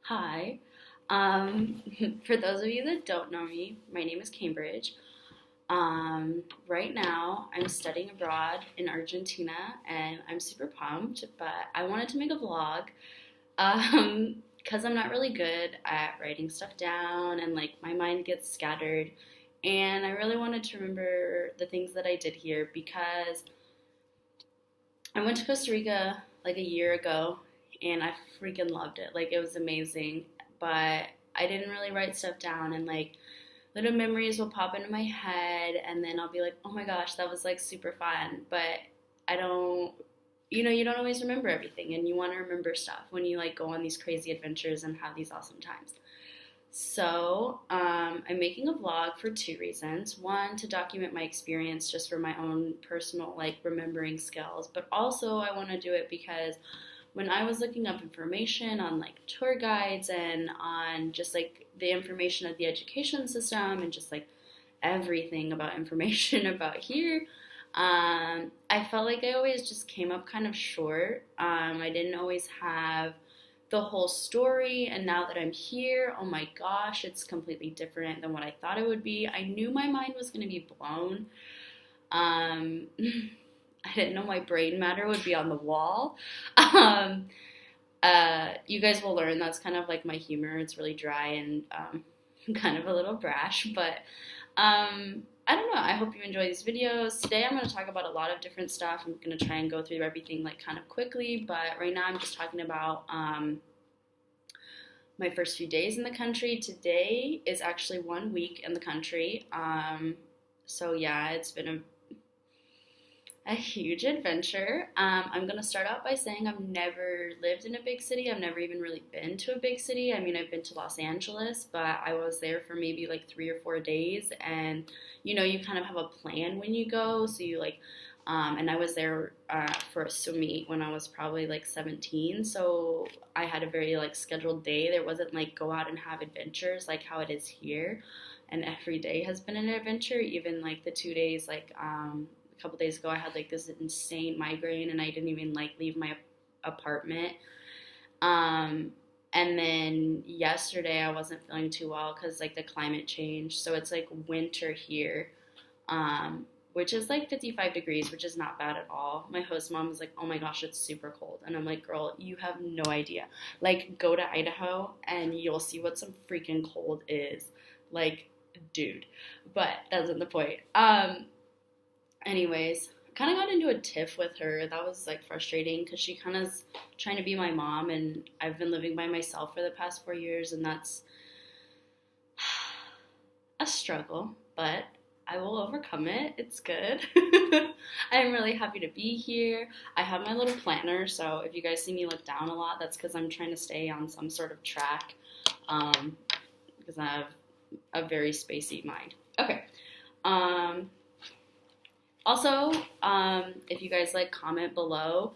Hi. For those of you that don't know me, my name is Cambridge. Right now, I'm studying abroad in Argentina, and I'm super pumped. But I wanted to make a vlog, because I'm not really good at writing stuff down, and like my mind gets scattered. And I really wanted to remember the things that I did here because I went to Costa Rica like a year ago and I freaking loved it. Like it was amazing. But I didn't really write stuff down and like little memories will pop into my head and then I'll be like, "Oh my gosh, that was like super fun." But I don't you don't always remember everything and you want to remember stuff when you like go on these crazy adventures and have these awesome times. So, I'm making a vlog for two reasons. One, to document my experience just for my own personal, like, remembering skills. But also, I want to do it because when I was looking up information on, like, tour guides and on just, like, the information of the education system and just, like, everything about information about here, I felt like I always just came up kind of short. I didn't always have the whole story, and now that I'm here, oh my gosh, it's completely different than what I thought it would be. I knew my mind was going to be blown. I didn't know my brain matter would be on the wall. Um, you guys will learn that's kind of like my humor. It's really dry and kind of a little brash, but I don't know. I hope you enjoy these videos. Today I'm going to talk about a lot of different stuff. I'm going to try and go through everything like kind of quickly, but right now I'm just talking about my first few days in the country. Today is actually 1 week in the country. So yeah, it's been a huge adventure. I'm going to start out by saying I've never lived in a big city. I've never even really been to a big city. I mean, I've been to Los Angeles, but I was there for maybe like 3 or 4 days. And, you kind of have a plan when you go. So you like, and I was there for a swim meet when I was probably like 17. So I had a very like scheduled day. There wasn't like go out and have adventures like how it is here. And every day has been an adventure, even like the 2 days, like, a couple days ago I had like this insane migraine and I didn't even like leave my apartment. And then yesterday I wasn't feeling too well because like the climate changed. So it's like winter here, which is like 55 degrees, which is not bad at all. My host mom was like, "Oh my gosh, it's super cold." And I'm like, "Girl, you have no idea. Like go to Idaho and you'll see what some freaking cold is." Like, dude. But that's not the point. Anyways, kind of got into a tiff with her. That was like frustrating because she kind of is trying to be my mom, and I've been living by myself for the past 4 years, and that's a struggle, but I will overcome it. It's good. I'm really happy to be here. I have my little planner, so if you guys see me look down a lot, that's because I'm trying to stay on some sort of track, because I have a very spacey mind. Okay. Also, if you guys like comment below,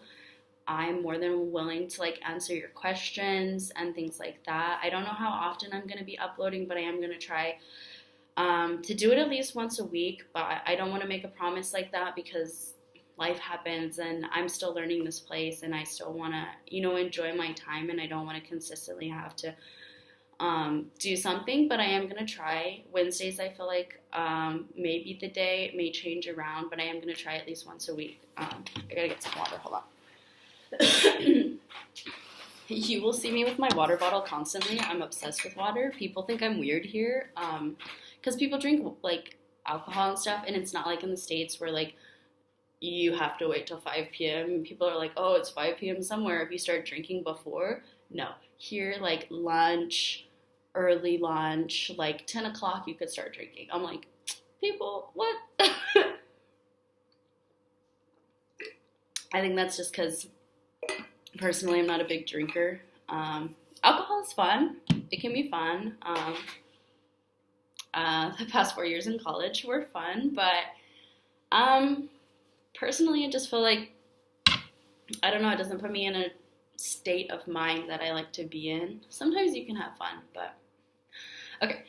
I'm more than willing to like answer your questions and things like that. I don't know how often I'm going to be uploading, but I am going to try to do it at least once a week. But I don't want to make a promise like that because life happens and I'm still learning this place and I still want to, enjoy my time and I don't want to consistently have to do something, but I am going to try. Wednesdays, I feel like maybe the day it may change around, but I am going to try at least once a week. I got to get some water. Hold on. You will see me with my water bottle constantly. I'm obsessed with water. People think I'm weird here because people drink like alcohol and stuff, and it's not like in the States where like you have to wait till 5 p.m. People are like, "Oh, it's 5 p.m. somewhere if you start drinking before." No. Here, like lunch, early lunch, like 10 o'clock, you could start drinking. I'm like, people, what? I think that's just because personally I'm not a big drinker. Alcohol is fun. It can be fun. The past 4 years in college were fun, but personally I just feel like, I don't know, it doesn't put me in a state of mind that I like to be in. Sometimes you can have fun, but okay.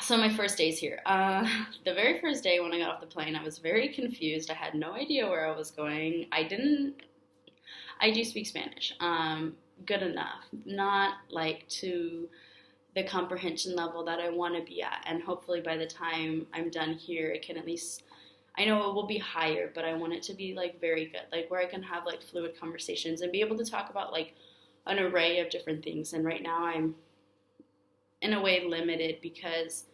So my first days here. The very first day when I got off the plane, I was very confused. I had no idea where I was going. I do speak Spanish. good enough, not like to the comprehension level that I want to be at. And hopefully by the time I'm done here, it can at least, I know it will be higher, but I want it to be like very good, like where I can have like fluid conversations and be able to talk about like an array of different things. And right now I'm in a way limited because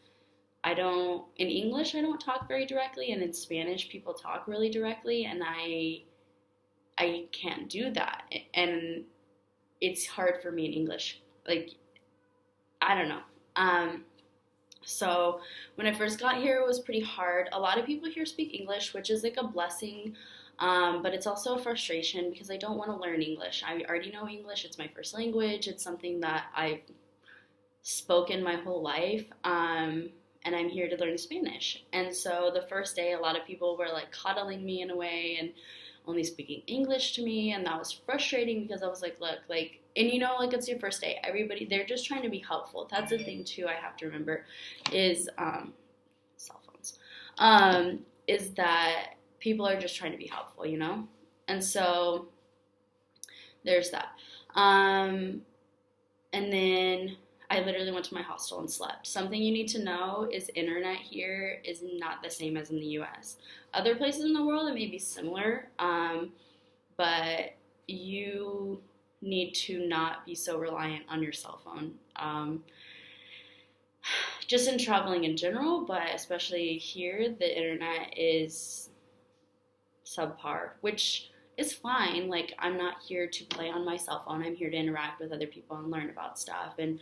in English I don't talk very directly, and in Spanish people talk really directly, and I can't do that. And it's hard for me in English. Like, I don't know. So when I first got here, it was pretty hard. A lot of people here speak English, which is like a blessing, but it's also a frustration because I don't want to learn English. I already know English. It's my first language. It's something that I've spoken my whole life, and I'm here to learn Spanish. And so the first day, a lot of people were like coddling me in a way and only speaking English to me, and that was frustrating because I was like, look, like, and you know, like, it's your first day. Everybody, they're just trying to be helpful. That's the thing too I have to remember is cell phones. Is that people are just trying to be helpful, you know? And so there's that. And then I literally went to my hostel and slept. Something you need to know is internet here is not the same as in the US. Other places in the world it may be similar, but you need to not be so reliant on your cell phone. Just in traveling in general, but especially here, the internet is subpar, which is fine. Like, I'm not here to play on my cell phone. I'm here to interact with other people and learn about stuff and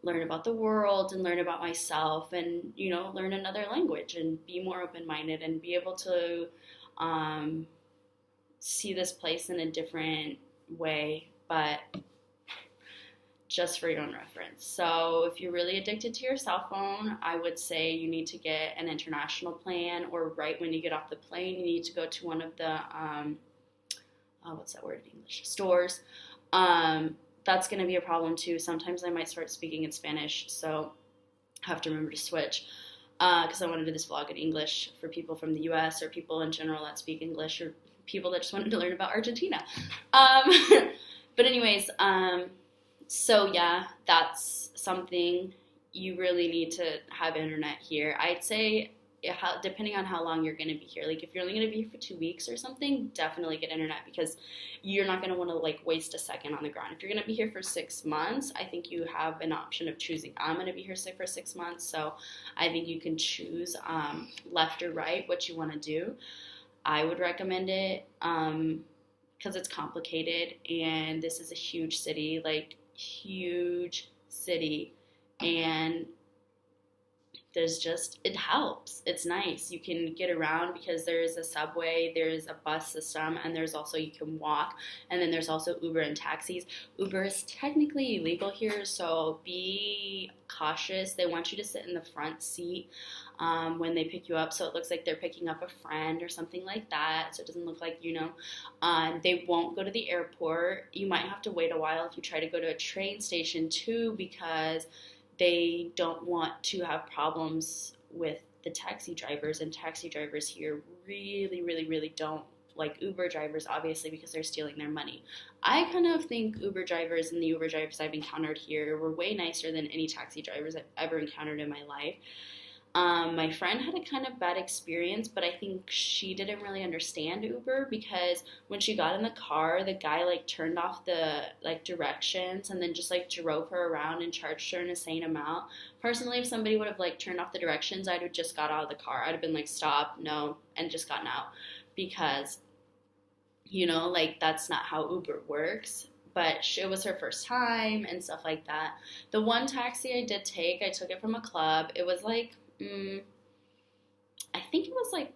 learn about the world and learn about myself and, you know, learn another language and be more open-minded and be able to see this place in a different way, but just for your own reference. So if you're really addicted to your cell phone, I would say you need to get an international plan, or right when you get off the plane, you need to go to one of the what's that word in English? Stores. That's going to be a problem too. Sometimes I might start speaking in Spanish, so I have to remember to switch because I want to do this vlog in English for people from the US or people in general that speak English or people that just wanted to learn about Argentina. But anyways, so yeah, that's something you really need to have internet here. I'd say depending on how long you're going to be here. Like, if you're only going to be here for 2 weeks or something, definitely get internet because you're not going to want to, like, waste a second on the ground. If you're going to be here for 6 months, I think you have an option of choosing. I'm going to be here for 6 months, so I think you can choose left or right what you want to do. I would recommend it because it's complicated, and this is a huge city, like, huge city, and it helps. It's nice. You can get around because there is a subway, there's a bus system, and there's also, you can walk, and then there's also Uber and taxis. Uber is technically illegal here, so be cautious. They want you to sit in the front seat when they pick you up, so it looks like they're picking up a friend or something like that, so it doesn't look like, you know. They won't go to the airport. You might have to wait a while if you try to go to a train station too, because they don't want to have problems with the taxi drivers, and taxi drivers here really, really, really don't like Uber drivers, obviously, because they're stealing their money. I kind of think Uber drivers and the Uber drivers I've encountered here were way nicer than any taxi drivers I've ever encountered in my life. My friend had a kind of bad experience, but I think she didn't really understand Uber because when she got in the car, the guy like turned off the like directions and then just like drove her around and charged her an insane amount. Personally, if somebody would have like turned off the directions, I'd have just got out of the car. I'd have been like, stop, no, and just gotten out because, you know, like that's not how Uber works. But it was her first time and stuff like that. The one taxi I did take, I took it from a club. It was like, I think it was like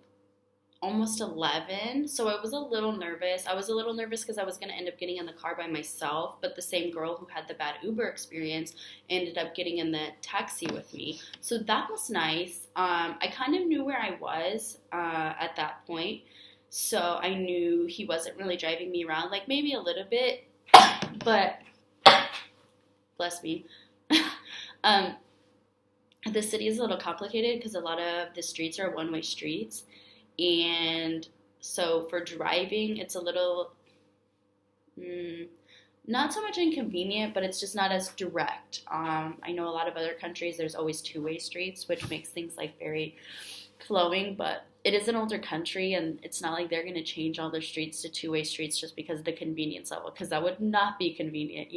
almost 11, so I was a little nervous. I was a little nervous because I was going to end up getting in the car by myself, but the same girl who had the bad Uber experience ended up getting in the taxi with me, so that was nice. I kind of knew where I was at that point, so I knew he wasn't really driving me around, like maybe a little bit, but bless me. The city is a little complicated because a lot of the streets are one-way streets, and so for driving it's a little not so much inconvenient, but it's just not as direct. I know a lot of other countries, there's always two-way streets, which makes things like very flowing, but it is an older country, and it's not like they're going to change all their streets to two-way streets just because of the convenience level, because that would not be convenient,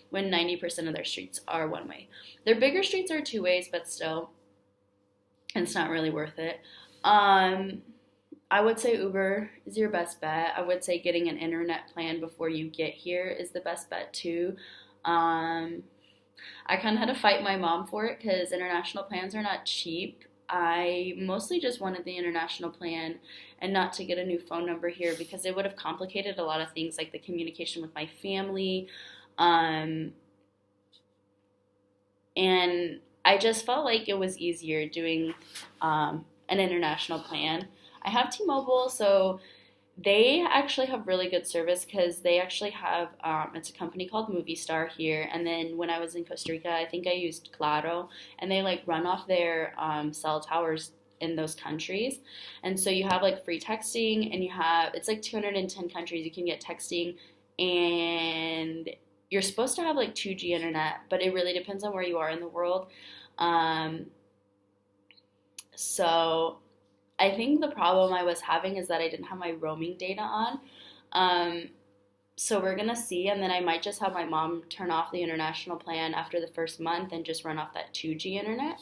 when 90% of their streets are one way. Their bigger streets are two ways, but still, it's not really worth it. I would say Uber is your best bet. I would say getting an internet plan before you get here is the best bet too. I kind of had to fight my mom for it because international plans are not cheap. I mostly just wanted the international plan and not to get a new phone number here because it would have complicated a lot of things like the communication with my family. And I just felt like it was easier doing an international plan. I have T-Mobile, so they actually have really good service because they actually have, it's a company called Movie Star here. And then when I was in Costa Rica, I think I used Claro, and they like run off their cell towers in those countries. And so you have like free texting, and it's like 210 countries you can get texting, and you're supposed to have like 2G internet, but it really depends on where you are in the world. So I think the problem I was having is that I didn't have my roaming data on. So we're going to see, and then I might just have my mom turn off the international plan after the first month and just run off that 2G internet.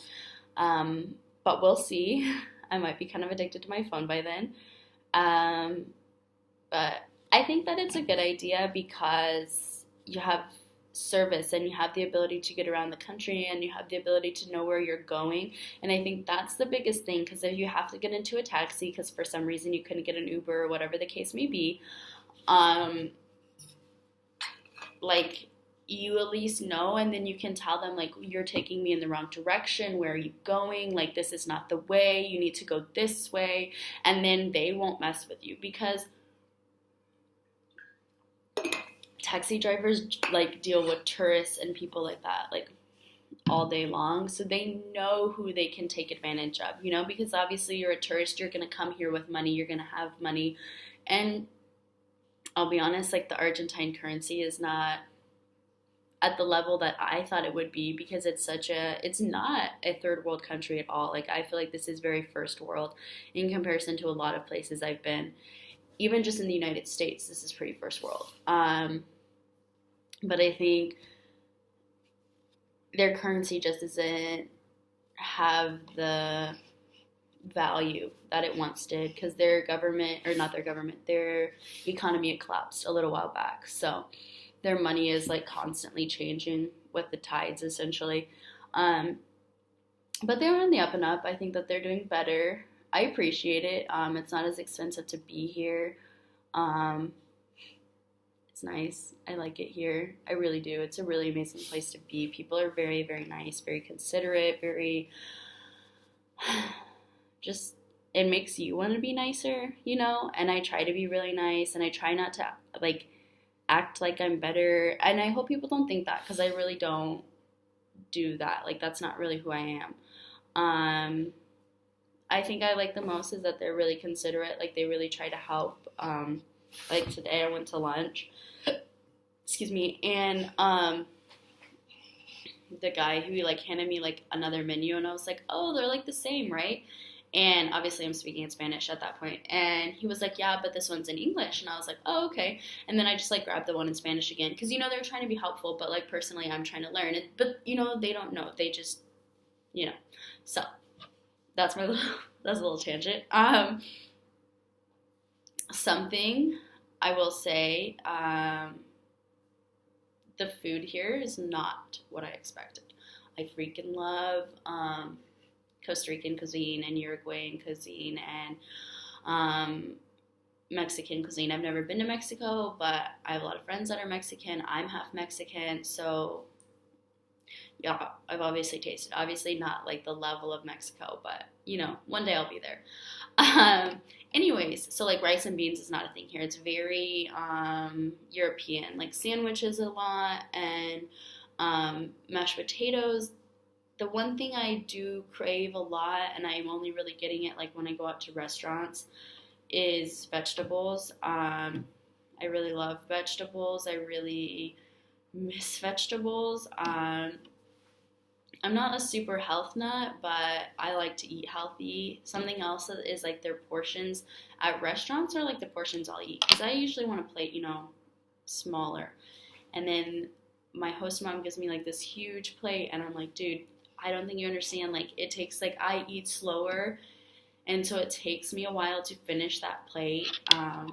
But we'll see. I might be kind of addicted to my phone by then. But I think that it's a good idea because you have service and you have the ability to get around the country and you have the ability to know where you're going, and I think that's the biggest thing, because if you have to get into a taxi because for some reason you couldn't get an Uber or whatever the case may be, like you at least know, and then you can tell them like, you're taking me in the wrong direction, where are you going, like this is not the way, you need to go this way, and then they won't mess with you because taxi drivers like deal with tourists and people like that like all day long, so they know who they can take advantage of, because obviously you're a tourist, you're going to come here with money, you're going to have money, and I'll be honest, like the Argentine currency is not at the level that I thought it would be, because it's not a third world country at all. Like I feel like this is very first world in comparison to a lot of places I've been. Even just in the United States, this is pretty first world. But I think their currency just doesn't have the value that it once did, because their economy had collapsed a little while back. So their money is like constantly changing with the tides, essentially. But they're on the up and up. I think that they're doing better. I appreciate it. It's not as expensive to be here. It's nice. I like it here. I really do. It's a really amazing place to be. People are very, very nice, very considerate, very just, it makes you want to be nicer, and I try to be really nice, and I try not to like act like I'm better, and I hope people don't think that, because I really don't do that. Like that's not really who I am. I think I like the most is that they're really considerate, like they really try to help. Like today I went to lunch, excuse me, and the guy who like handed me like another menu, and I was like, oh, they're like the same, right? And obviously I'm speaking in Spanish at that point, and he was like, yeah, but this one's in English, and I was like, oh, okay. And then I just like grabbed the one in Spanish again, because they're trying to be helpful, but like personally I'm trying to learn it, but they don't know, they just so that's a little tangent. Something I will say, the food here is not what I expected. I freaking love Costa Rican cuisine and Uruguayan cuisine and Mexican cuisine. I've never been to Mexico, but I have a lot of friends that are Mexican. I'm half Mexican, so yeah, I've obviously tasted. Obviously not like the level of Mexico, but one day I'll be there. Anyways, so like rice and beans is not a thing here. It's very European, like sandwiches a lot, and mashed potatoes. The one thing I do crave a lot, and I'm only really getting it like when I go out to restaurants, is vegetables. I I really love vegetables. I really miss vegetables. I'm not a super health nut, but I like to eat healthy. Something else is like their portions at restaurants are like the portions I'll eat, because I usually want a plate, smaller. And then my host mom gives me like this huge plate, and I'm like, dude, I don't think you understand. Like, it takes, like, I eat slower, and so it takes me a while to finish that plate.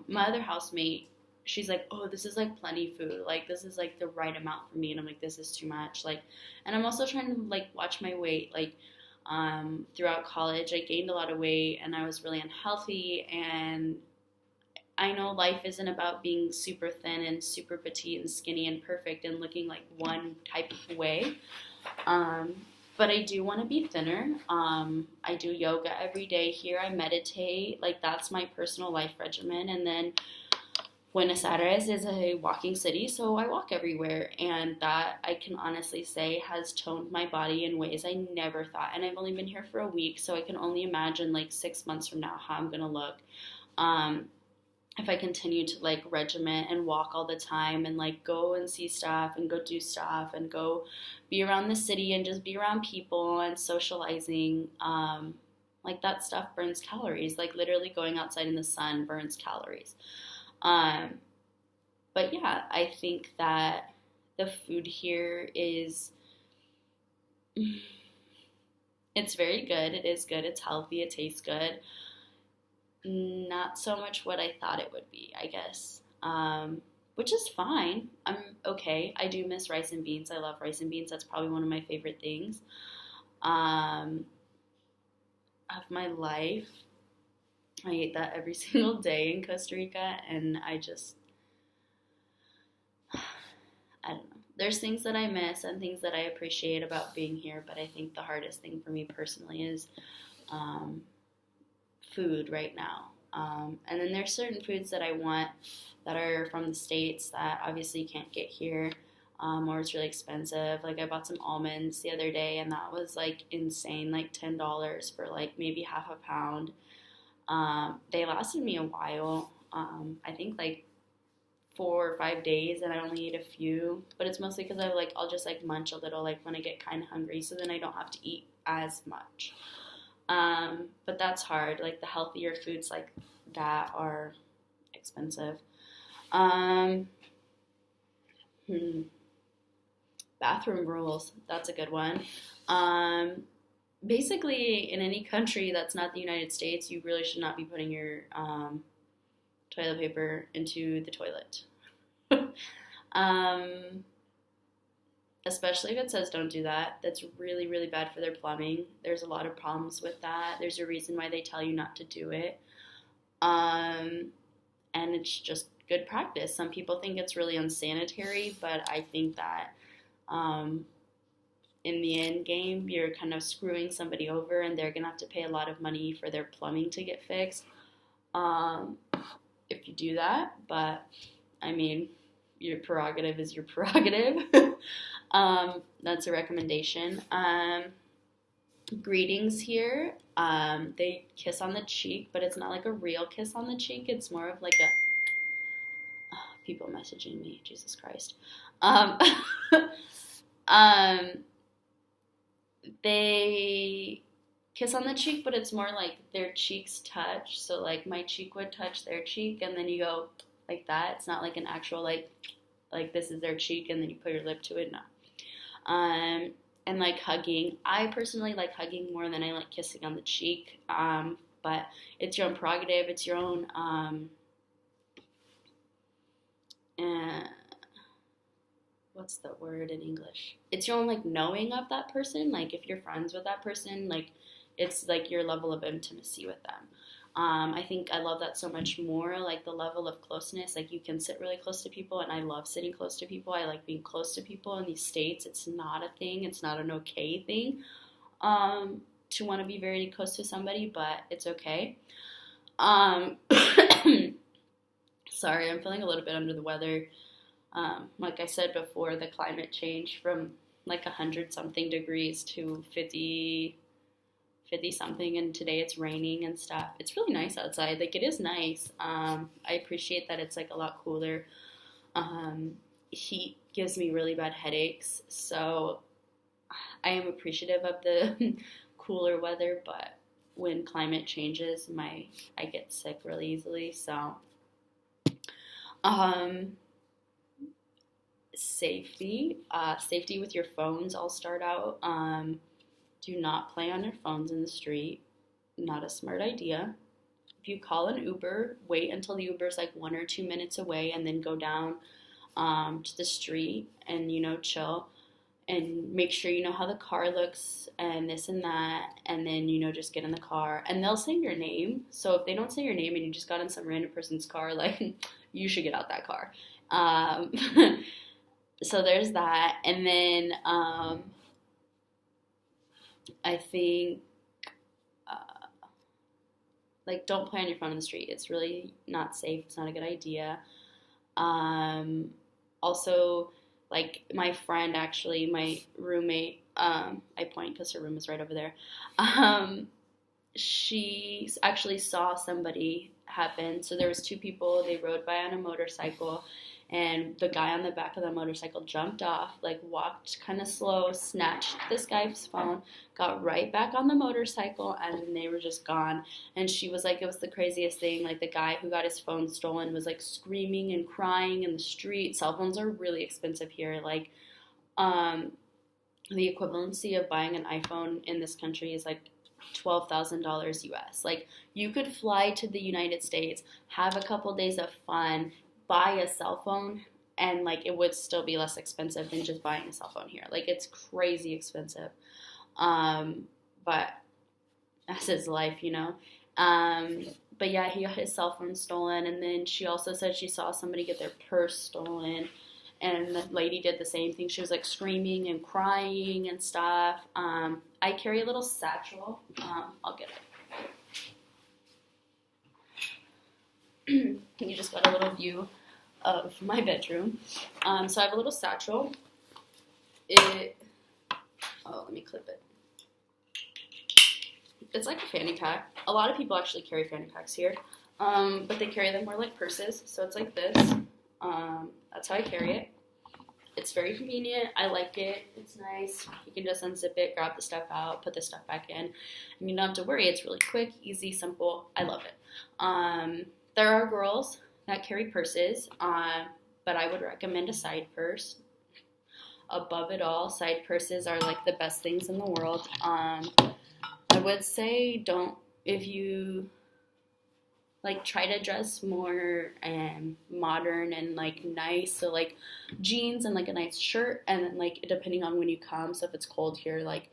My other housemate, she's like, oh, this is like plenty food. Like, this is like the right amount for me. And I'm like, this is too much. Like, and I'm also trying to like watch my weight. Like, throughout college, I gained a lot of weight and I was really unhealthy. And I know life isn't about being super thin and super petite and skinny and perfect and looking like one type of way. But I do want to be thinner. I do yoga every day here. I meditate. Like, that's my personal life regimen. And then Buenos Aires is a walking city, so I walk everywhere. And that, I can honestly say, has toned my body in ways I never thought. And I've only been here for a week, so I can only imagine, like, 6 months from now how I'm going to look. If I continue to like regiment and walk all the time and like go and see stuff and go do stuff and go be around the city and just be around people and socializing, like that stuff burns calories. Like, literally going outside in the sun burns calories. But yeah, I think that the food here is, it's very good. It is good. It's healthy. It tastes good. Not so much what I thought it would be, I guess, which is fine. I'm okay. I do miss rice and beans. I love rice and beans. That's probably one of my favorite things of my life. I ate that every single day in Costa Rica, and I don't know. There's things that I miss and things that I appreciate about being here, but I think the hardest thing for me personally is food right now. And then there's certain foods that I want that are from the States that obviously you can't get here, or it's really expensive. Like, I bought some almonds the other day, and that was like insane, like $10 for like maybe half a pound. They lasted me a while. I think like 4 or 5 days, and I only ate a few, but it's mostly because I'll just like munch a little like when I get kind of hungry, so then I don't have to eat as much. But that's hard. Like, the healthier foods like that are expensive. Bathroom rules. That's a good one. Basically, in any country that's not the United States, you really should not be putting your toilet paper into the toilet. Especially if it says don't do that. That's really, really bad for their plumbing. There's a lot of problems with that. There's a reason why they tell you not to do it. And it's just good practice. Some people think it's really unsanitary, but I think that in the end game, you're kind of screwing somebody over, and they're going to have to pay a lot of money for their plumbing to get fixed if you do that. But, I mean, your prerogative is your prerogative. That's a recommendation. Greetings here. They kiss on the cheek, but it's not like a real kiss on the cheek. It's more of like a... people messaging me. Jesus Christ. They kiss on the cheek, but it's more like their cheeks touch. So like my cheek would touch their cheek, and then you go like that. It's not like an actual like this is their cheek, and then you put your lip to it. No. And like hugging. I personally like hugging more than I like kissing on the cheek. But it's your own prerogative. It's your own, what's the word in English? It's your own like knowing of that person. Like if you're friends with that person, like it's like your level of intimacy with them. I think I love that so much more, like the level of closeness. Like you can sit really close to people, and I love sitting close to people. I like being close to people. In these States, it's not a thing. It's not an okay thing to want to be very close to somebody, but it's okay. Sorry, I'm feeling a little bit under the weather. Like I said before, the climate changed from like 100-something degrees to 50 50 something, and today it's raining and stuff. It's really nice outside. Like, it is nice. I appreciate that it's like a lot cooler. Heat gives me really bad headaches, so I am appreciative of the cooler weather, but when climate changes, I get sick really easily. So, um, safety with your phones. I'll start out. Do not play on your phones in the street. Not a smart idea. If you call an Uber, wait until the Uber's like 1 or 2 minutes away, and then go down to the street and chill. And make sure you know how the car looks and this and that, and then just get in the car, and they'll say your name. So if they don't say your name and you just got in some random person's car, like, you should get out that car. So there's that. And then I think like, don't play on your phone in the street. It's really not safe. It's not a good idea. Also, like, my friend, actually, my roommate, I point because her room is right over there. She actually saw somebody happen. So there was two people. They rode by on a motorcycle, and the guy on the back of the motorcycle jumped off, like, walked kind of slow, snatched this guy's phone, got right back on the motorcycle, and they were just gone. And she was like, it was the craziest thing. Like, the guy who got his phone stolen was like screaming and crying in the street. Cell phones are really expensive here. Like, the equivalency of buying an iPhone in this country is like $12,000 US. Like, you could fly to the United States, have a couple days of fun, buy a cell phone, and like, it would still be less expensive than just buying a cell phone here. Like, it's crazy expensive. But that's his life, But yeah, he got his cell phone stolen, and then she also said she saw somebody get their purse stolen, and the lady did the same thing. She was like screaming and crying and stuff. I carry a little satchel. I'll get it. You just got a little view of my bedroom. So I have a little satchel. Let me clip it. It's like a fanny pack. A lot of people actually carry fanny packs here, but they carry them more like purses. So it's like this. That's how I carry it. It's very convenient. I like it. It's nice. You can just unzip it, grab the stuff out, put the stuff back in, and you don't have to worry. It's really quick, easy, simple. I love it. There are girls that carry purses, but I would recommend a side purse. Above it all, side purses are like the best things in the world. I would say if you like, try to dress more modern and like nice. So like jeans and like a nice shirt, and then like, depending on when you come, so if it's cold here, like,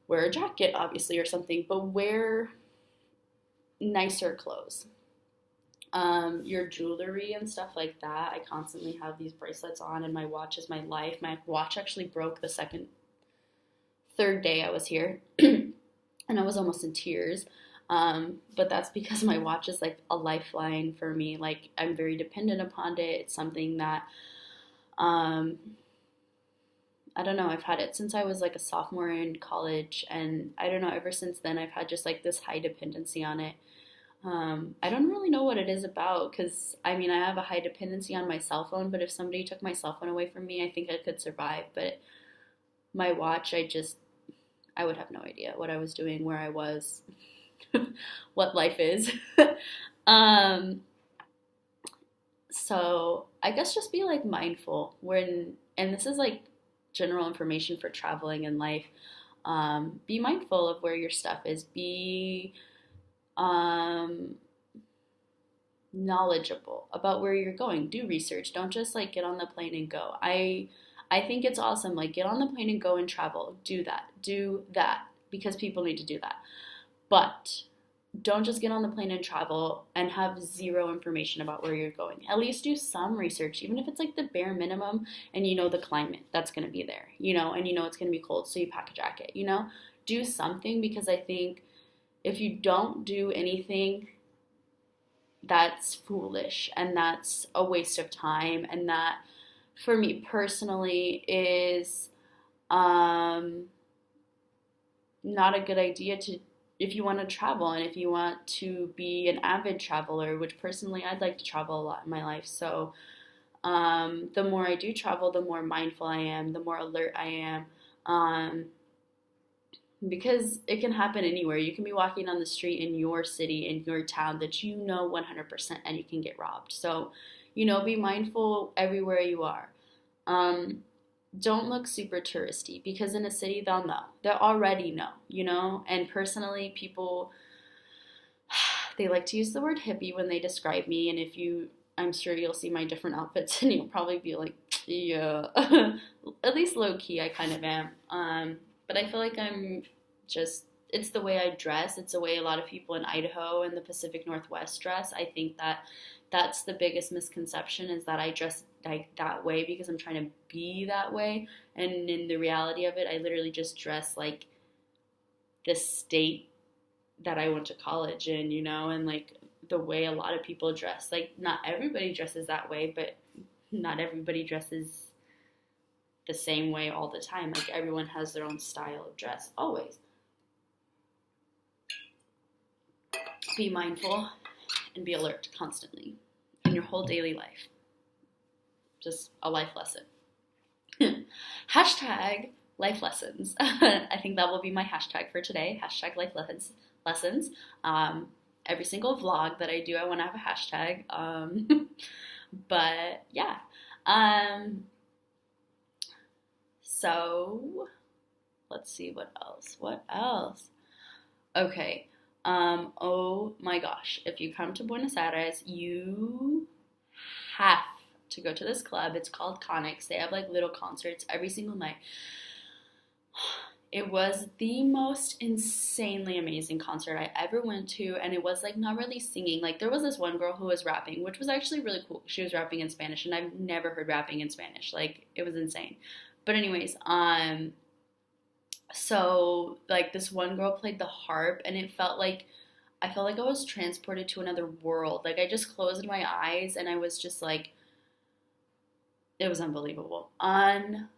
wear a jacket obviously or something, but wear nicer clothes. Your jewelry and stuff like that. I constantly have these bracelets on, and my watch is my life. My watch actually broke the third day I was here, and I was almost in tears. But that's because my watch is like a lifeline for me. Like, I'm very dependent upon it. It's something that, I don't know, I've had it since I was like a sophomore in college, and I don't know, ever since then I've had just like this high dependency on it. I don't really know what it is about, because I mean, I have a high dependency on my cell phone, but if somebody took my cell phone away from me, I think I could survive. But my watch, I would have no idea what I was doing, where I was, what life is. So I guess just be like mindful and this is like general information for traveling in life. Be mindful of where your stuff is. Be knowledgeable about where you're going. Do research. Don't just like get on the plane and go. I think it's awesome. Like, get on the plane and go and travel. Do that because people need to do that. But don't just get on the plane and travel and have zero information about where you're going. At least do some research, even if it's like the bare minimum, and you know the climate that's going to be there, and you know it's going to be cold, so you pack a jacket, do something, because I think if you don't do anything, that's foolish, and that's a waste of time, and that, for me personally, is not a good idea if you want to travel and if you want to be an avid traveler, which personally I'd like to travel a lot in my life. So the more I do travel, the more mindful I am, the more alert I am. Um, because it can happen anywhere. You can be walking on the street in your city, in your town that you know 100% and you can get robbed. So, be mindful everywhere you are. Um, don't look super touristy because in a city they'll know. They'll already know. And personally, people they like to use the word hippie when they describe me. And I'm sure you'll see my different outfits and you'll probably be like, yeah, at least low key, I kind of am. But I feel like it's the way I dress. It's the way a lot of people in Idaho and the Pacific Northwest dress. I think that that's the biggest misconception is that I dress like that way because I'm trying to be that way. And in the reality of it, I literally just dress like the state that I went to college in, and like the way a lot of people dress. Like, not everybody dresses that way, but not everybody dresses the same way all the time. Like, everyone has their own style of dress, always. Be mindful and be alert constantly in your whole daily life. Just a life lesson. Hashtag life lessons. I think that will be my hashtag for today. Hashtag life lessons. Every single vlog that I do, I want to have a hashtag. But yeah. So let's see what else. Okay. Oh my gosh. If you come to Buenos Aires, you have to go to this club. It's called Conics. They have like little concerts every single night. It was the most insanely amazing concert I ever went to, and it was like not really singing. Like, there was this one girl who was rapping, which was actually really cool. She was rapping in Spanish, and I've never heard rapping in Spanish. Like, it was insane. But anyways, so like this one girl played the harp, and I felt like I was transported to another world. Like, I just closed my eyes, and I was just like, it was unbelievable. Unbelievable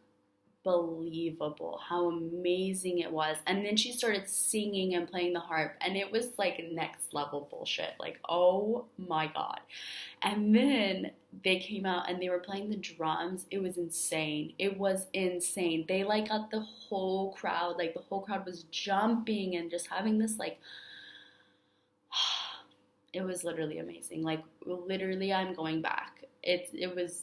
how amazing it was. And then she started singing and playing the harp, and it was like next level bullshit. Like, oh my God. And then they came out and they were playing the drums. It was insane. It was insane. They like got the whole crowd, like the whole crowd was jumping and just having this like it was literally amazing. Like, literally, I'm going back. It was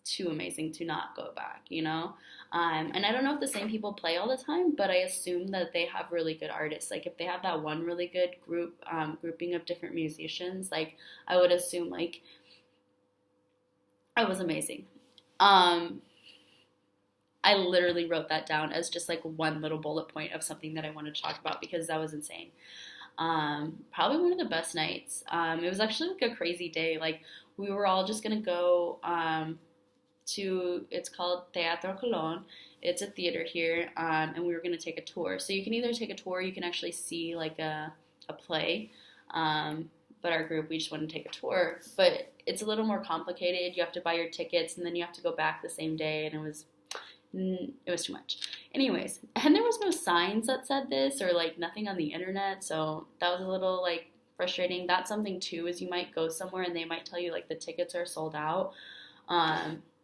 too amazing to not go back, And I don't know if the same people play all the time, but I assume that they have really good artists. Like, if they have that one really good grouping of different musicians, like, I would assume, like, it was amazing. I literally wrote that down as just, like, one little bullet point of something that I wanted to talk about because that was insane. Probably one of the best nights. It was actually, like, a crazy day. Like, we were all just gonna go, it's called Teatro Colón. It's a theater here, and we were going to take a tour. So you can either take a tour, you can actually see like a play, but our group, we just wanted to take a tour. But it's a little more complicated. You have to buy your tickets, and then you have to go back the same day, and it was too much. Anyways, and there was no signs that said this or like nothing on the internet, so that was a little like frustrating. That's something too, is you might go somewhere and they might tell you like the tickets are sold out.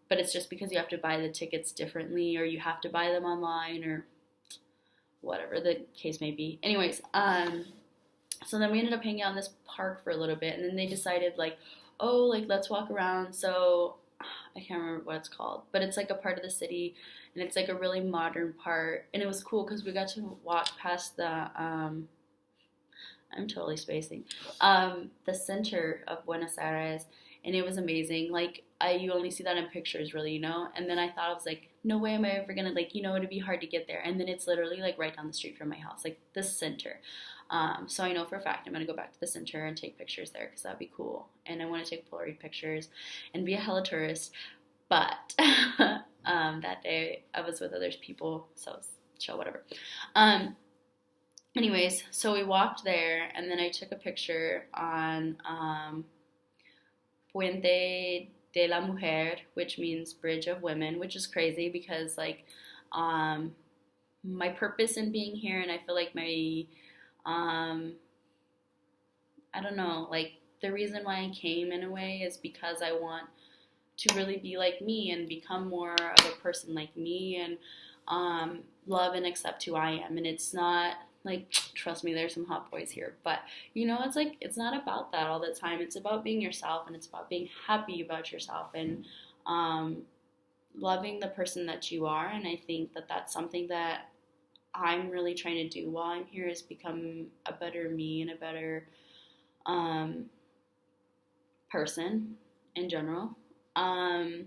But it's just because you have to buy the tickets differently, or you have to buy them online, or whatever the case may be. Anyways, so then we ended up hanging out in this park for a little bit, and then they decided like, oh, like let's walk around. So I can't remember what it's called, but it's like a part of the city, and it's like a really modern part, and it was cool because we got to walk past the I'm totally spacing the center of Buenos Aires. And it was amazing. Like, you only see that in pictures, really, And then I thought, I was like, no way am I ever gonna, like, it'd be hard to get there. And then it's literally, like, right down the street from my house, like, the center. So I know for a fact I'm gonna go back to the center and take pictures there, because that'd be cool. And I want to take Polaroid pictures and be a hella tourist. But that day I was with other people, so it was chill, whatever. Anyways, so we walked there, and then I took a picture on Puente de la Mujer, which means Bridge of Women, which is crazy because, like, my purpose in being here, and I feel like my Um, I don't know, like the reason why I came in a way is because I want to really be like me and become more of a person like me and love and accept who I am. And it's not like, trust me, there's some hot boys here, but it's like, it's not about that all the time. It's about being yourself and it's about being happy about yourself and um, loving the person that you are. And I think that that's something that I'm really trying to do while I'm here is become a better me and a better um, person in general. Um,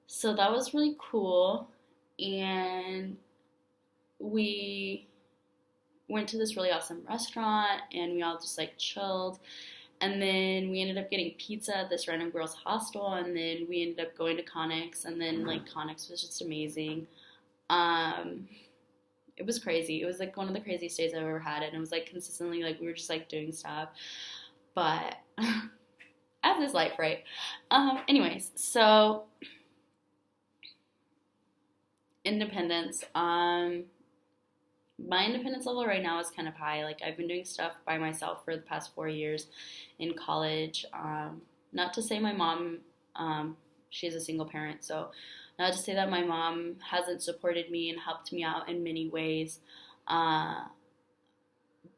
so that was really cool. And we went to this really awesome restaurant and we all just like chilled. And then we ended up getting pizza at this random girls' hostel. And then we ended up going to Conics. And then like Conics was just amazing. Um, it was crazy. It was like one of the craziest days I've ever had. And it was like consistently like we were just like doing stuff. But as is life, right? Anyways, so independence. My independence level right now is kind of high. Like I've been doing stuff by myself for the past 4 years in college. Not to say my mom, she's a single parent, so not to say that my mom hasn't supported me and helped me out in many ways.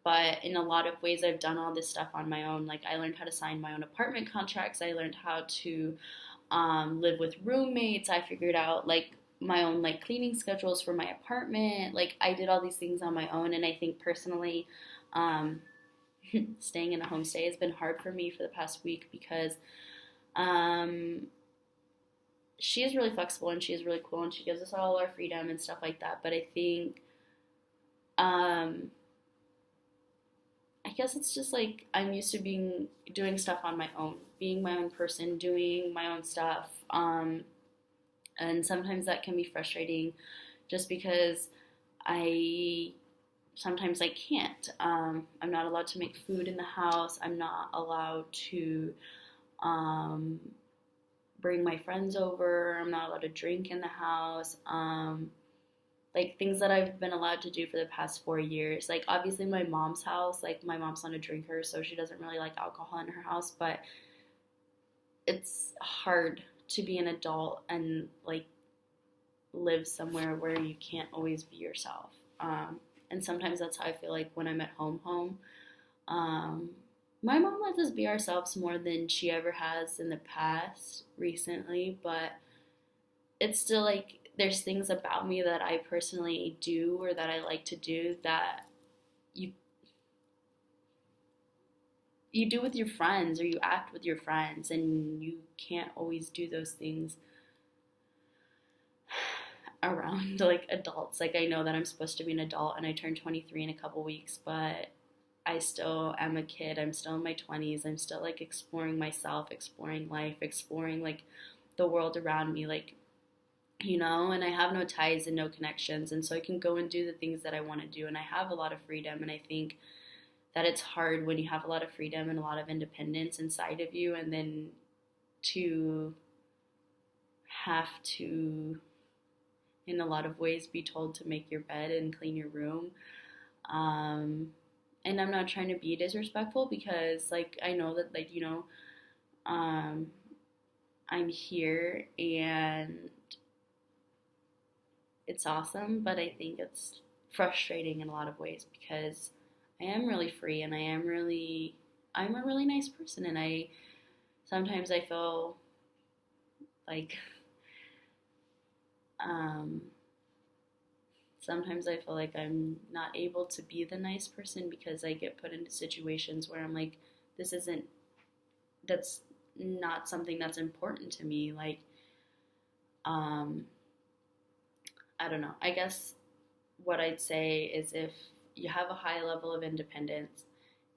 But in a lot of ways, I've done all this stuff on my own. Like I learned how to sign my own apartment contracts. I learned how to live with roommates. I figured out like my own like cleaning schedules for my apartment. Like I did all these things on my own, and I think personally, staying in a homestay has been hard for me for the past week because she is really flexible and she is really cool and she gives us all our freedom and stuff like that. But I think I guess it's just like I'm used to doing stuff on my own, being my own person, doing my own stuff. And sometimes that can be frustrating just because sometimes I can't. I'm not allowed to make food in the house. I'm not allowed to bring my friends over. I'm not allowed to drink in the house. Like things that I've been allowed to do for the past 4 years. Like obviously my mom's house, like my mom's not a drinker, so she doesn't really like alcohol in her house, but it's hard to be an adult and like live somewhere where you can't always be yourself. And sometimes that's how I feel like when I'm at home. My mom lets us be ourselves more than she ever has in the past recently, but it's still like there's things about me that I personally do or that I like to do that you do with your friends or you act with your friends, and you can't always do those things around like adults. Like I know that I'm supposed to be an adult and I turn 23 in a couple weeks, but I still am a kid. I'm still in my 20s. I'm still like exploring myself, exploring life, exploring like the world around me, like and I have no ties and no connections, and so I can go and do the things that I want to do, and I have a lot of freedom. And I think that it's hard when you have a lot of freedom and a lot of independence inside of you, and then to have to, in a lot of ways, be told to make your bed and clean your room. And I'm not trying to be disrespectful because like I know that like I'm here and it's awesome, but I think it's frustrating in a lot of ways because I am really free and I'm a really nice person, and sometimes I feel like I'm not able to be the nice person because I get put into situations where I'm like, that's not something that's important to me. Like, I don't know. I guess what I'd say is if you have a high level of independence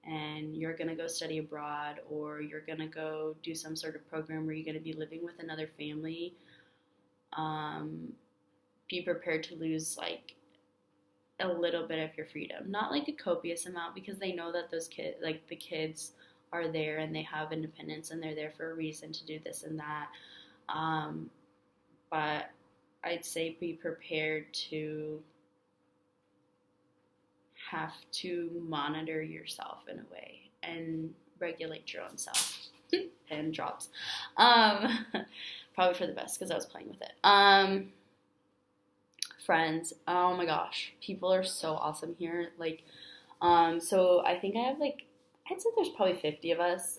and you're going to go study abroad or you're going to go do some sort of program where you're going to be living with another family, be prepared to lose like a little bit of your freedom. Not like a copious amount because they know that those kids, like the kids are there and they have independence and they're there for a reason to do this and that. But I'd say be prepared to have to monitor yourself in a way and regulate your own self. Pen drops. Probably for the best because I was playing with it. Friends. Oh my gosh. People are so awesome here. Like, so I think I have like, I'd say there's probably 50 of us.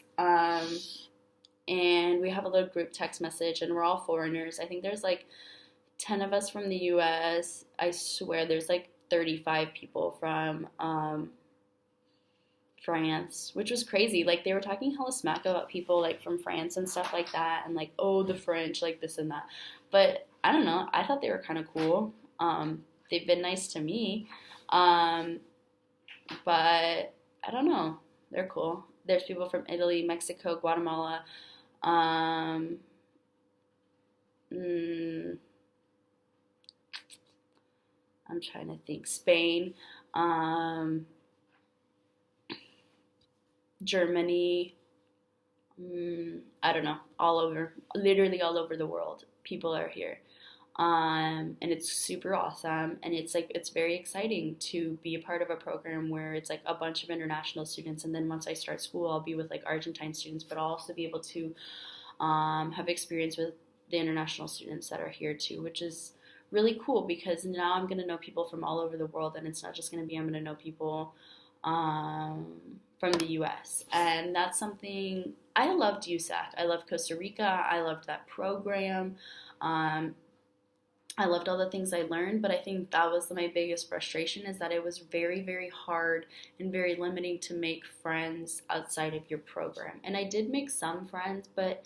And we have a little group text message and we're all foreigners. I think there's like 10 of us from the US. I swear there's like 35 people from France, which was crazy. Like, they were talking hella smack about people like from France and stuff like that, and like, oh, the French, like this and that. But I don't know. I thought they were kind of cool. They've been nice to me. But I don't know. They're cool. There's people from Italy, Mexico, Guatemala. I'm trying to think. Spain, Germany. I don't know. All over, literally all over the world, people are here. And it's super awesome, and it's like, it's very exciting to be a part of a program where it's like a bunch of international students, and then once I start school I'll be with like Argentine students, but I'll also be able to have experience with the international students that are here too, which is really cool because now I'm going to know people from all over the world, and it's not just going to be I'm going to know people from the US. And that's something, I loved USAC. I loved Costa Rica. I loved that program. I loved all the things I learned, but I think that was my biggest frustration, is that it was very, very hard and very limiting to make friends outside of your program. And I did make some friends, but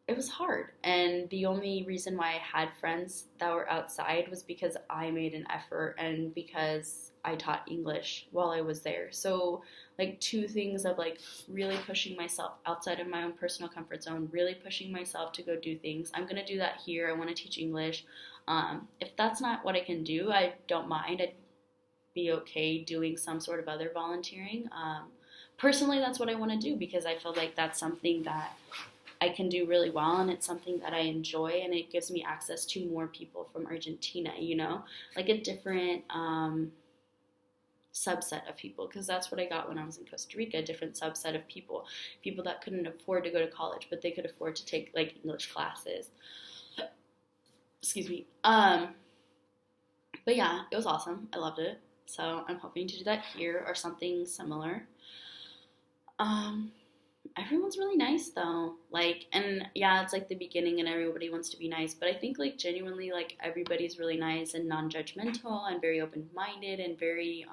it was hard. And the only reason why I had friends that were outside was because I made an effort and because I taught English while I was there. So like, two things of like really pushing myself outside of my own personal comfort zone, really pushing myself to go do things. I'm going to do that here. I want to teach English. If that's not what I can do, I don't mind. I'd be okay doing some sort of other volunteering. Personally, that's what I want to do because I feel like that's something that I can do really well, and it's something that I enjoy, and it gives me access to more people from Argentina, you know, like a different subset of people, because that's what I got when I was in Costa Rica, a different subset of people that couldn't afford to go to college, but they could afford to take like English classes. Excuse me. But yeah, it was awesome. I loved it. So I'm hoping to do that here or something similar. Everyone's really nice though. Like, and yeah, it's like the beginning and everybody wants to be nice, but I think like genuinely like everybody's really nice and non-judgmental and very open-minded and very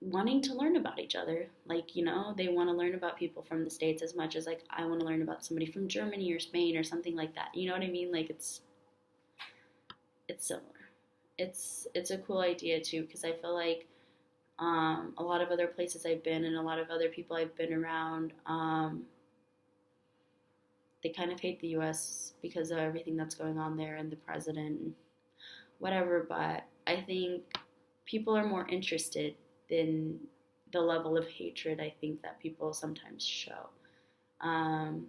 wanting to learn about each other. Like, you know, they want to learn about people from the States as much as like I want to learn about somebody from Germany or Spain or something like that. You know what I mean? Like, it's similar. It's a cool idea too, because I feel like a lot of other places I've been and a lot of other people I've been around, they kind of hate the U.S. because of everything that's going on there and the president and whatever, but I think people are more interested than the level of hatred I think that people sometimes show. And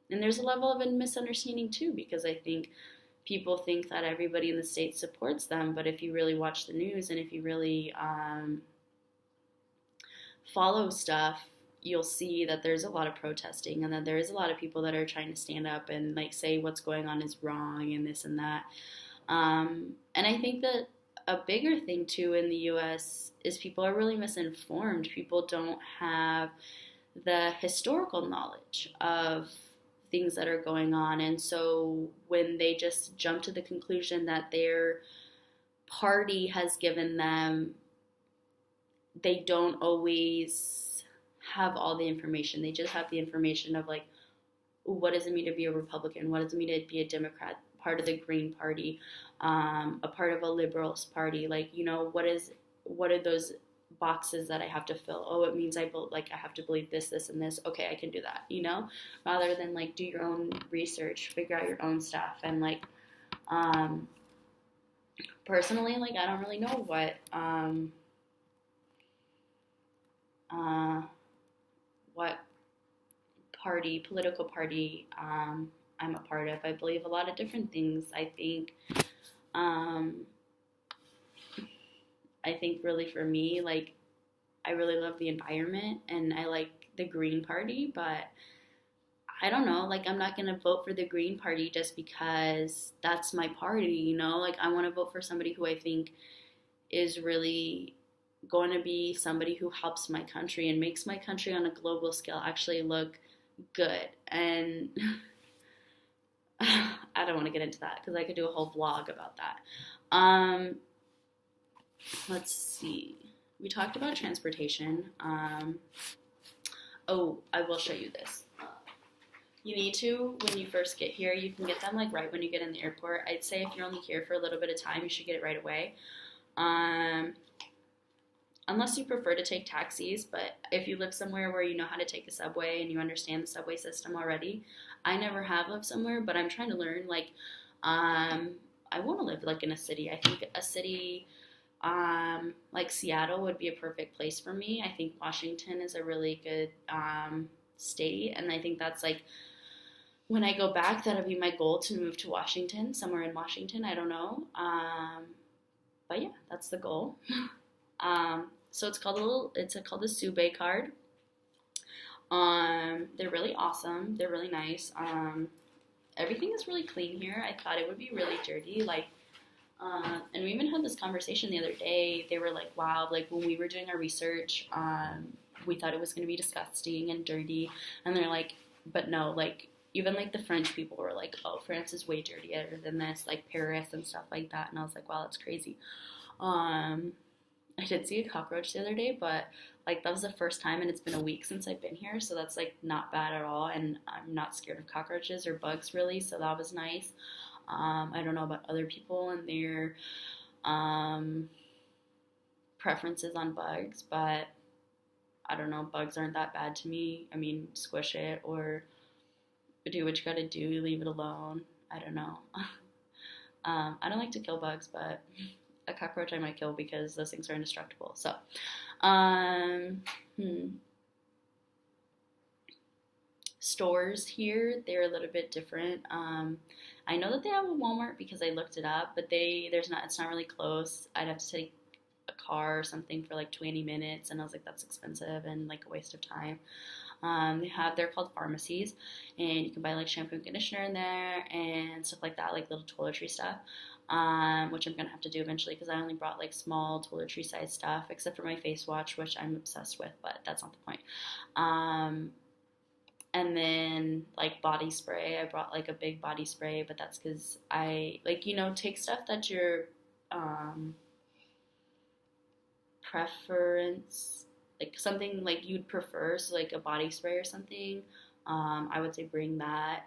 there's a level of misunderstanding too, because I think people think that everybody in the States supports them, but if you really watch the news and if you really follow stuff, you'll see that there's a lot of protesting and that there is a lot of people that are trying to stand up and like say what's going on is wrong and this and that. And I think that a bigger thing too in the US is people are really misinformed. People don't have the historical knowledge of things that are going on, and so when they just jump to the conclusion that their party has given them, they don't always have all the information. They just have the information of like, what does it mean to be a Republican? What does it mean to be a Democrat? Part of the Green Party, a part of a Liberals Party. Like, you know, what are those boxes that I have to fill? Oh, it means I have to believe this, this, and this. Okay, I can do that, you know? Rather than like do your own research, figure out your own stuff, and like, personally, like I don't really know what political party I'm a part of. I believe a lot of different things. I think Um, I think really for me, like, I really love the environment and I like the Green Party, but I don't know, like, I'm not gonna vote for the Green Party just because that's my party, you know? Like, I wanna vote for somebody who I think is really going to be somebody who helps my country and makes my country on a global scale actually look good. And I don't want to get into that because I could do a whole vlog about that. Let's see. We talked about transportation. Oh, I will show you this. You need to, when you first get here, you can get them like right when you get in the airport. I'd say if you're only here for a little bit of time, you should get it right away. Unless you prefer to take taxis, but if you live somewhere where you know how to take the subway and you understand the subway system already, I never have lived somewhere, but I'm trying to learn. Like, I want to live like in a city. I think a city like Seattle would be a perfect place for me. I think Washington is a really good state, and I think that's like when I go back, that'll be my goal to move to Washington, somewhere in Washington. I don't know, but yeah, that's the goal. So it's called the Sube card. They're really awesome. They're really nice. Everything is really clean here. I thought it would be really dirty. Like, and we even had this conversation the other day. They were like, wow, like when we were doing our research, we thought it was going to be disgusting and dirty. And they're like, but no, like even like the French people were like, oh, France is way dirtier than this, like Paris and stuff like that. And I was like, wow, that's crazy. I did see a cockroach the other day, but like that was the first time, and it's been a week since I've been here, so that's like not bad at all. And I'm not scared of cockroaches or bugs really, so that was nice. I don't know about other people and their preferences on bugs, but I don't know, bugs aren't that bad to me. I mean, squish it or do what you gotta do, leave it alone. I don't know. I don't like to kill bugs, but a cockroach I might kill because those things are indestructible. So, stores here, they're a little bit different. I know that they have a Walmart because I looked it up, but it's not really close. I'd have to take a car or something for like 20 minutes, and I was like, that's expensive and like a waste of time. They're called pharmacies, and you can buy like shampoo and conditioner in there and stuff like that, like little toiletry stuff. Which I'm gonna have to do eventually because I only brought like small toiletry size stuff, except for my face wash, which I'm obsessed with, but that's not the point. And then like body spray, I brought like a big body spray, but that's because I like, take stuff that your preference, like something like you'd prefer, so like a body spray or something. I would say bring that.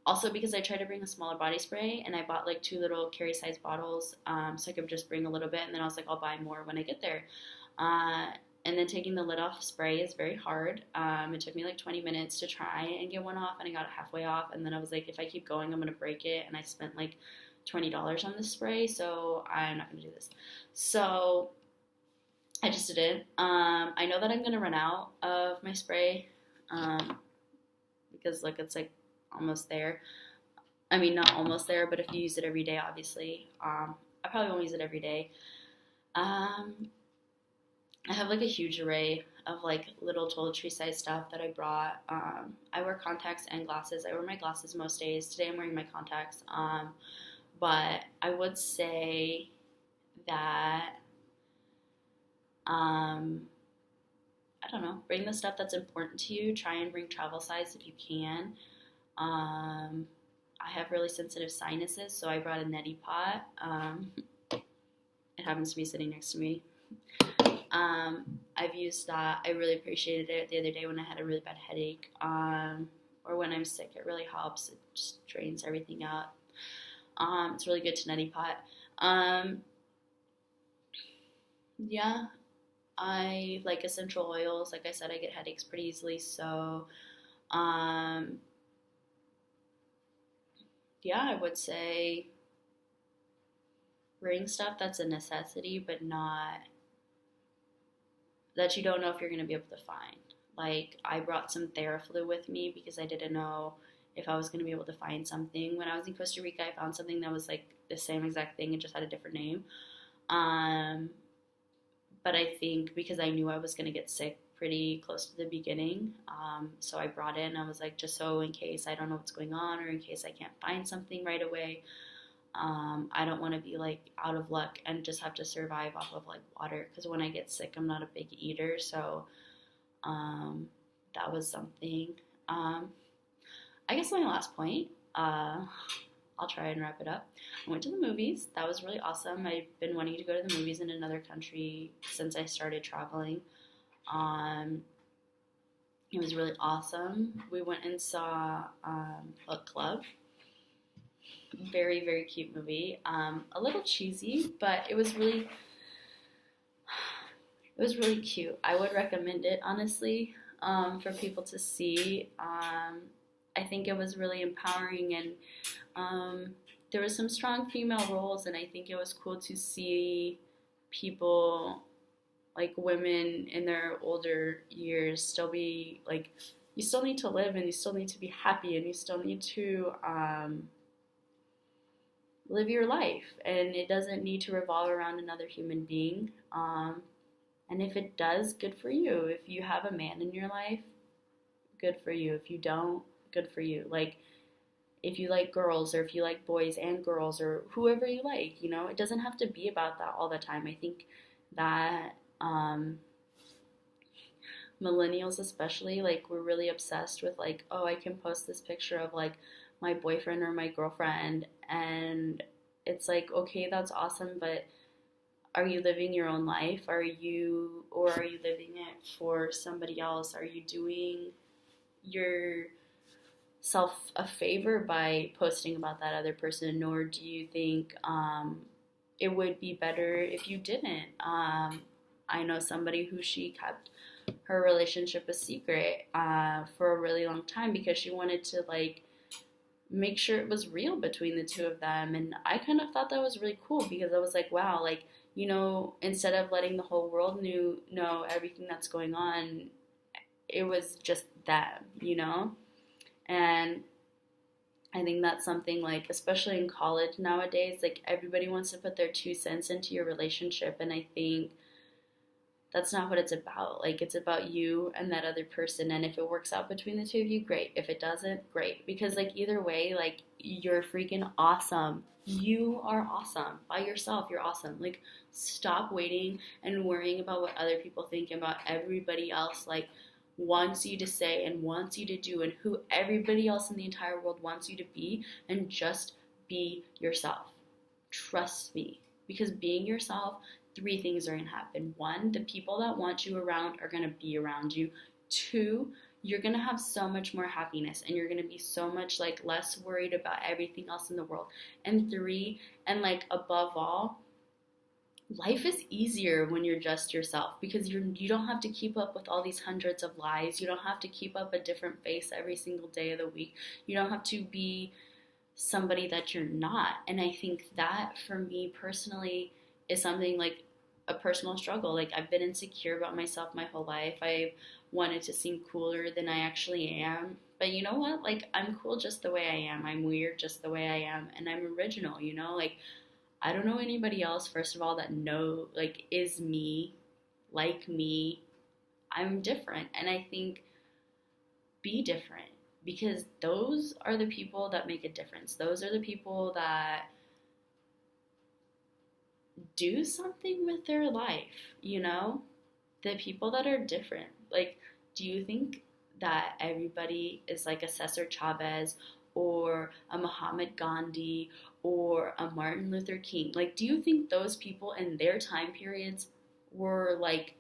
Also, because I tried to bring a smaller body spray, and I bought like 2 little carry size bottles, so I could just bring a little bit, and then I was like, I'll buy more when I get there. And then taking the lid off spray is very hard. It took me like 20 minutes to try and get one off, and I got it halfway off, and then I was like, if I keep going, I'm going to break it, and I spent like $20 on this spray, so I'm not going to do this. So I just did it. I know that I'm going to run out of my spray, because like it's like almost there. I mean, not almost there, but if you use it every day, obviously. I probably won't use it every day. I have like a huge array of like little toiletry size stuff that I brought. I wear contacts and glasses. I wear my glasses most days. Today I'm wearing my contacts. But I would say that, I don't know, bring the stuff that's important to you. Try and bring travel size if you can. I have really sensitive sinuses, so I brought a neti pot. It happens to be sitting next to me. I've used that. I really appreciated it the other day when I had a really bad headache, or when I'm sick. It really helps. It just drains everything out. It's really good to neti pot. Yeah, I like essential oils. Like I said, I get headaches pretty easily, so yeah, I would say bring stuff that's a necessity, but not that you don't know if you're going to be able to find. Like, I brought some Theraflu with me because I didn't know if I was going to be able to find something. When I was in Costa Rica, I found something that was like the same exact thing, it just had a different name. Um, but I think because I knew I was going to get sick pretty close to the beginning, so I brought it, and I was like, just so in case I don't know what's going on, or in case I can't find something right away, I don't want to be like out of luck and just have to survive off of like water, because when I get sick, I'm not a big eater. So that was something. I guess my last point, I'll try and wrap it up. I went to the movies. That was really awesome. I've been wanting to go to the movies in another country since I started traveling. It was really awesome. We went and saw Book Club. Very, very cute movie. A little cheesy, but it was really cute. I would recommend it, honestly, for people to see. I think it was really empowering, and there was some strong female roles, and I think it was cool to see people, like women in their older years, still be like, you still need to live, and you still need to be happy, and you still need to live your life, and it doesn't need to revolve around another human being. And if it does, good for you. If you have a man in your life, good for you. If you don't, good for you. Like, if you like girls, or if you like boys and girls, or whoever you like, you know, it doesn't have to be about that all the time. I think that millennials especially, like, we're really obsessed with like, oh, I can post this picture of like my boyfriend or my girlfriend, and it's like, okay, that's awesome, but are you living your own life? Are you living it for somebody else? Are you doing yourself a favor by posting about that other person, or do you think it would be better if you didn't? I know somebody who she kept her relationship a secret for a really long time because she wanted to like make sure it was real between the two of them. And I kind of thought that was really cool, because I was like, wow, like, you know, instead of letting the whole world know everything that's going on, it was just them, you know? And I think that's something, like, especially in college nowadays, like, everybody wants to put their 2 cents into your relationship, and I think that's not what it's about. Like, it's about you and that other person, and if it works out between the two of you, great. If it doesn't, great. Because, like, either way, like, you're freaking awesome. You are awesome. By yourself, you're awesome. Like, stop waiting and worrying about what other people think, about everybody else, like, wants you to say and wants you to do, and who everybody else in the entire world wants you to be, and just be yourself. Trust me. Because being yourself, 3 things are going to happen. 1, the people that want you around are going to be around you. 2, you're going to have so much more happiness, and you're going to be so much like less worried about everything else in the world. And 3, and like above all, life is easier when you're just yourself, because you don't have to keep up with all these hundreds of lies. You don't have to keep up a different face every single day of the week. You don't have to be somebody that you're not. And I think that, for me personally, is something like a personal struggle. Like, I've been insecure about myself my whole life. I've wanted to seem cooler than I actually am. But you know what? Like, I'm cool just the way I am. I'm weird just the way I am. And I'm original, you know? Like, I don't know anybody else, first of all, that is me, like me. I'm different. And I think, be different. Because those are the people that make a difference. Those are the people that do something with their life, you know? The people that are different. Like, do you think that everybody is like a Cesar Chavez or a Muhammad Gandhi or a Martin Luther King? Like, do you think those people in their time periods were like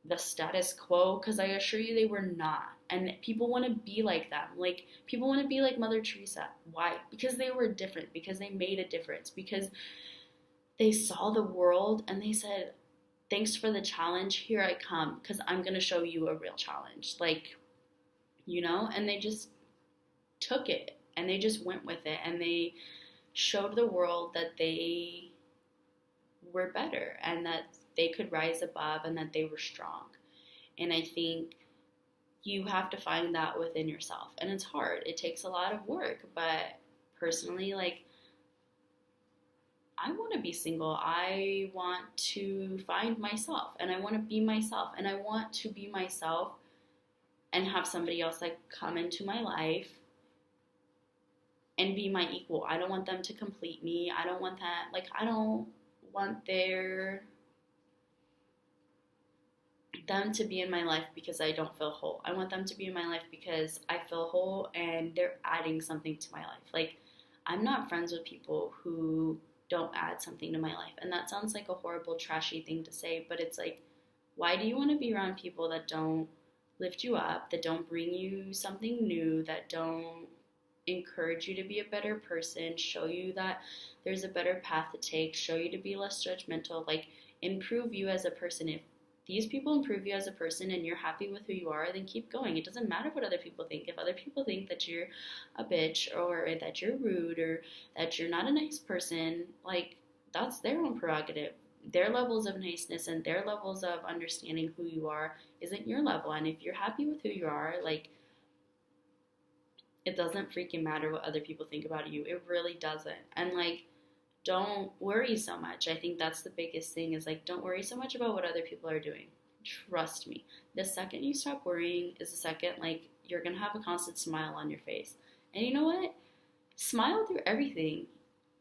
the status quo? Because I assure you they were not. And people want to be like them. Like, people want to be like Mother Teresa. Why? Because they were different. Because they made a difference. Because they saw the world and they said, thanks for the challenge, here I come, because I'm going to show you a real challenge. Like, you know, and they just took it, and they just went with it, and they showed the world that they were better, and that they could rise above, and that they were strong. And I think you have to find that within yourself. And it's hard. It takes a lot of work. But personally, like, I want to be single. I want to find myself and I want to be myself. And I want to be myself and have somebody else like come into my life and be my equal. I don't want them to complete me. I don't want that. Like, I don't want them to be in my life because I don't feel whole. I want them to be in my life because I feel whole and they're adding something to my life. Like, I'm not friends with people who don't add something to my life. And that sounds like a horrible, trashy thing to say, but it's like, why do you want to be around people that don't lift you up, that don't bring you something new, that don't encourage you to be a better person, show you that there's a better path to take, show you to be less judgmental, like improve you as a person? If these people improve you as a person and you're happy with who you are, then keep going. It doesn't matter what other people think. If other people think that you're a bitch or that you're rude or that you're not a nice person, like, that's their own prerogative. Their levels of niceness and their levels of understanding who you are isn't your level. And if you're happy with who you are, like, it doesn't freaking matter what other people think about you. It really doesn't. And like, don't worry so much. I think that's the biggest thing, is like, don't worry so much about what other people are doing. Trust me. The second you stop worrying is the second, like, you're going to have a constant smile on your face. And you know what? Smile through everything.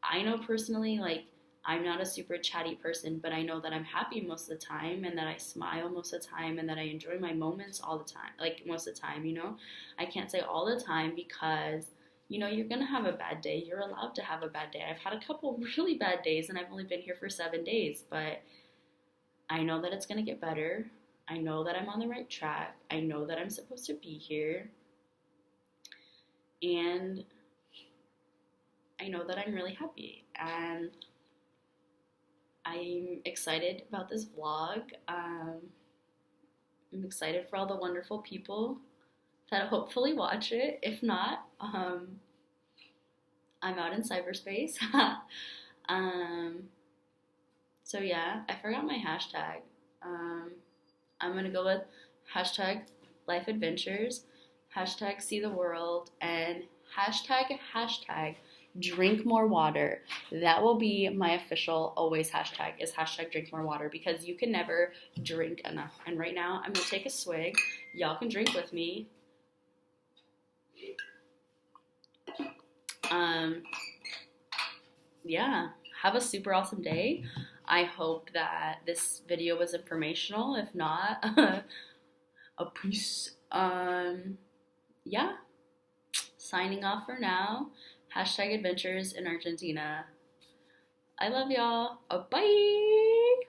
I know personally, like, I'm not a super chatty person, but I know that I'm happy most of the time and that I smile most of the time and that I enjoy my moments all the time. Like, most of the time, you know? I can't say all the time because, you know, you're going to have a bad day. You're allowed to have a bad day. I've had a couple really bad days and I've only been here for 7 days, but I know that it's going to get better. I know that I'm on the right track. I know that I'm supposed to be here. And I know that I'm really happy. And I'm excited about this vlog. I'm excited for all the wonderful people that hopefully watch it. If not, I'm out in cyberspace. So yeah, I forgot my hashtag. I'm gonna go with hashtag life adventures, hashtag see the world, and hashtag drink more water. That will be my official always hashtag, is hashtag drink more water, because you can never drink enough. And right now I'm gonna take a swig. Y'all can drink with me. Yeah, have a super awesome day. I hope that this video was informational. If not, a peace. Yeah, signing off for now. Hashtag adventures in Argentina. I love y'all. Bye.